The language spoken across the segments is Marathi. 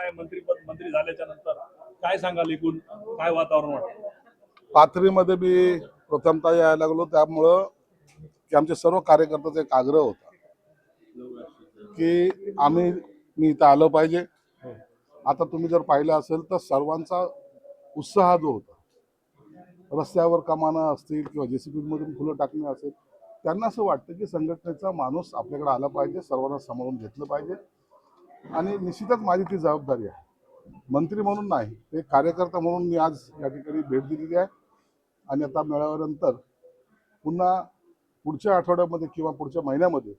काय मंत्री झाल्याच्या नंतर काय सांगाल एकूण काय वातावरण वाटतं? पाथरीमध्ये मी प्रथमतः यायला लागलो त्यामुळं की आमचे सर्व कार्यकर्त्याचा एक आग्रह होता की मी इथं आलं पाहिजे. आता तुम्ही जर पाहिलं असेल तर सर्वांचा उत्साह जो होता, रस्त्यावर कमाना असतील किंवा JCB मधून फुलं टाकणे असेल, त्यांना असं वाटतं की संघटनेचा माणूस आपल्याकडे आला पाहिजे, सर्वांना सांभाळून घेतलं पाहिजे. आणि निश्चितच माझी ती जबाबदारी आहे, मंत्री म्हणून नाही, एक कार्यकर्ता म्हणून मी आज या ठिकाणी भेट दिलेली आहे. आणि आता मेळाव्यानंतर पुन्हा पुढच्या आठवड्यामध्ये किंवा पुढच्या महिन्यामध्ये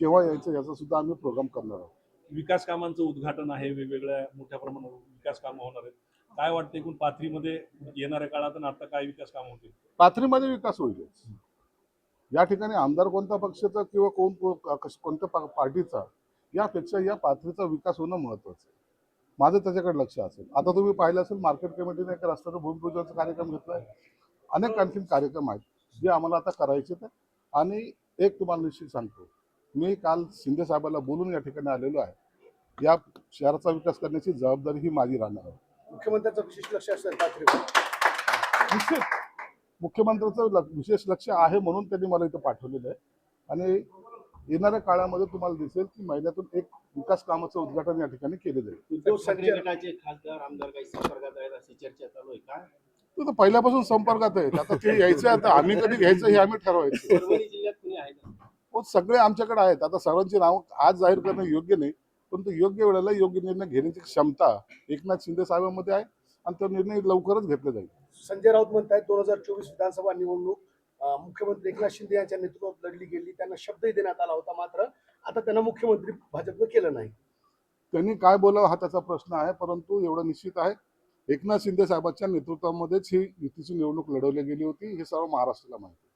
केव्हा यायचं याचा सुद्धा आम्ही प्रोग्राम करणार आहोत. विकास कामांचं उद्घाटन आहे, वेगवेगळ्या मोठ्या प्रमाणावर विकास कामं होणार आहेत. काय वाटतं एकूण पाथरीमध्ये येणाऱ्या काळात आणि आता काय विकास कामं होतील? पाथरीमध्ये विकास होईल. या ठिकाणी आमदार कोणत्या पक्षाचा किंवा कोणत्या पार्टीचा यापेक्षा या पाथरीचा विकास होणं महत्वाचं आहे. माझं त्याच्याकडे लक्ष असेल. आता तुम्ही पाहिलं असेल मार्केट कमिटीने एक रस्त्याचं भूमिपूजनाचा कार्यक्रम घेतलाय. अनेक आणखीन कार्यक्रम आहेत जे आम्हाला आता करायचे आहेत. आणि एक तुम्हाला निश्चित सांगतो, मी काल शिंदे साहेबांना बोलून या ठिकाणी आलेलो आहे. या शहराचा विकास करण्याची जबाबदारी ही माझी राहणार आहे. मुख्यमंत्र्यांचं विशेष लक्ष असेल पाथरीवर. निश्चित मुख्यमंत्र्यांचं विशेष लक्ष आहे म्हणून त्यांनी मला इथं पाठवलेलं आहे. आणि येणाऱ्या काळामध्ये तुम्हाला दिसेल की महिन्यातून एक विकास कामाचं उद्घाटन या ठिकाणी केले जाईल. उद्धव ठाकरे गटाचे खासदार आमदार काही संपर्कात आहेत अशी चर्चा चालू आहे का? तो तर पहिल्यापासून संपर्कात आहेत. आता ते यायचं, आता आम्ही कधी घ्यायचं हे आम्ही ठरवायचं. परभणी जिल्ह्यात कुणी आहे का? हो, सगळे आमच्याकडे आहेत. आता सर्वांची नाव आज जाहीर करणं योग्य नाही, परंतु योग्य वेळेला योग्य निर्णय घेण्याची क्षमता एकनाथ शिंदे साहेबांमध्ये आहे आणि तो निर्णय लवकरच घेतला जाईल. संजय राऊत म्हणतात 2024 विधानसभा निवडणूक मुख्यमंत्री एकनाथ शिंदे यांच्या नेतृत्वात लढली गेली, त्यांना शब्दही देण्यात आला होता, मात्र आता त्यांना मुख्यमंत्री भाजपनं केलं नाही. त्यांनी काय बोलावं हा त्याचा प्रश्न आहे, परंतु एवढं निश्चित आहे एकनाथ शिंदे साहेबांच्या नेतृत्वामध्येच ही युतीची निवडणूक लढवली गेली होती, हे सर्व महाराष्ट्राला माहिती आहे.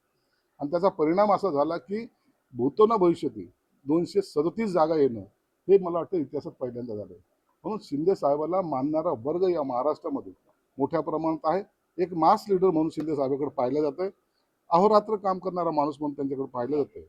आणि त्याचा परिणाम असा झाला की भूतो न भविष्यती 237 जागा येणं हे मला वाटतं इतिहासात पहिल्यांदा झालं. म्हणून शिंदे साहेबाला मानणारा वर्ग या महाराष्ट्रामध्ये मोठ्या प्रमाणात आहे. एक मास लीडर म्हणून शिंदे साहेबांकडे पाहिलं जातंय. अहोरात्र काम करणारा माणूस म्हणून त्यांच्याकडे पाहिलं जातंय.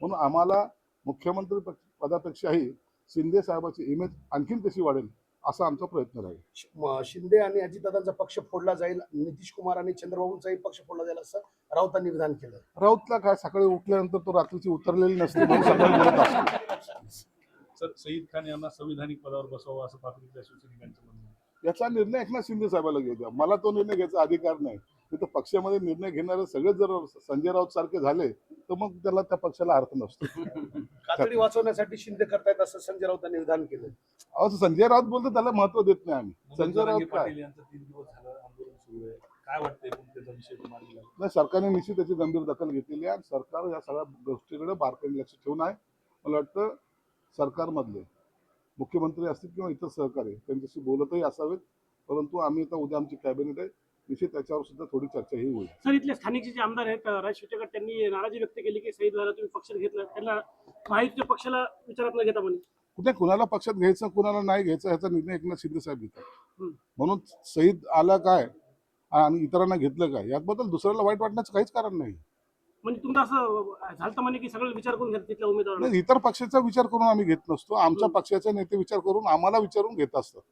म्हणून आम्हाला मुख्यमंत्री पदापेक्षाही शिंदे साहेबाची इमेज आणखीन कशी वाढेल असा आमचा प्रयत्न राहील. शिंदे आणि अजितदादांचा पक्ष फोडला जाईल, नितीश कुमार आणि चंद्रबाबूंचाही पक्ष फोडला जाईल असं राऊतांनी विधान केलं. राऊतला काय सकाळी उठल्यानंतर तो रात्रीची उतरलेली नसते म्हणून सकाळी बोलत असतो. सर, सईद खान यांना संविधानिक पदावर बसवावं असं पाथरीतल्या शिवसैनिकांचं म्हणणं आहे. याचा निर्णय एकनाथ शिंदे साहेबाला घेऊ द्या. मला तो निर्णय घ्यायचा अधिकार नाही. तिथं पक्षामध्ये निर्णय घेणारे सगळे जर संजय राऊत सारखे झाले तर मग त्याला त्या पक्षाला अर्थ नसतो. कातडी वाचवण्यासाठी शिंदे करतायत असं संजय राऊतांनी विधान केलं. अहो, संजय राऊत बोलतो त्याला महत्व देत नाही आम्ही. संजय राऊत काय, पाटील यांचं 3 दिवस झालं आंदोलन सुरू आहे. काय वाटतंय त्याचा विषय तुम्हाला? नाही, सरकारने निश्चित त्याची गंभीर दखल घेतलेली आहे. सरकार या सगळ्या गोष्टीकडे बारकाईने लक्ष ठेवून आहे. मला वाटतं सरकारमधले मुख्यमंत्री असतील किंवा इतर सहकारी त्यांच्याशी बोलतही असावेत. परंतु आम्ही आता उद्या आमची कॅबिनेट आहे, निश्चित त्याच्यावर सुद्धा थोडी चर्चाही होईल. सर, इथले स्थानिक जे आमदार आहेत राज शेट्टी, त्यांनी नाराजी व्यक्त केली की सईद तुम्ही पक्षात घेतलं, त्यांना माहिती पक्षाला विचारात न घेता म्हणे. कुठे कुणाला पक्षात घ्यायचं कुणाला नाही घ्यायचं ह्याचा निर्णय एकनाथ शिंदे साहेब घेतात. म्हणून सईद आला काय आणि इतरांना घेतलं काय याबद्दल दुसऱ्याला वाईट वाटण्याचं काहीच कारण नाही. म्हणजे तुमचं असं झालं म्हणे की सगळं विचार करून घेतात तिथल्या उमेदवारांना? इतर पक्षाचा विचार करून आम्ही घेत नसतो. आमच्या पक्षाचे नेते विचार करून आम्हाला विचारून घेत असतात.